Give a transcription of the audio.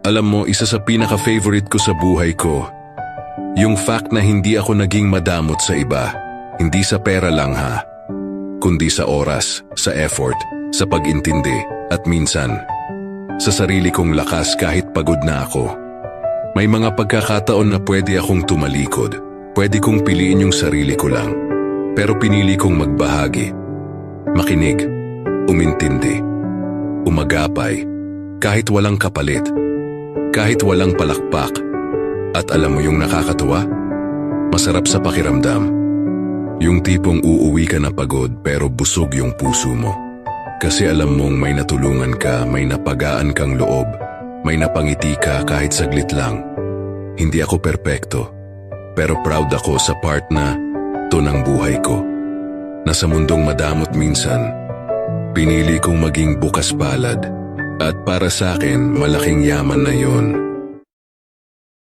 Alam mo, isa sa pinaka-favorite ko sa buhay ko, yung fact na hindi ako naging madamot sa iba. Hindi sa pera lang ha, kundi sa oras, sa effort, sa pag-intindi, at minsan, sa sarili kong lakas kahit pagod na ako. May mga pagkakataon na pwede akong tumalikod, pwede kong piliin yung sarili ko lang. Pero pinili kong magbahagi, makinig, umintindi, umagapay, kahit walang kapalit, kahit walang palakpak. At alam mo yung nakakatuwa? Masarap sa pakiramdam. Yung tipong uuwi ka na pagod pero busog yung puso mo. Kasi alam mong may natulungan ka, may napagaan kang loob, may napangiti ka kahit saglit lang. Hindi ako perpekto, pero proud ako sa part na to ng buhay ko. Nasa mundong madamot minsan, pinili kong maging bukas palad. At para sa akin, malaking yaman na yon.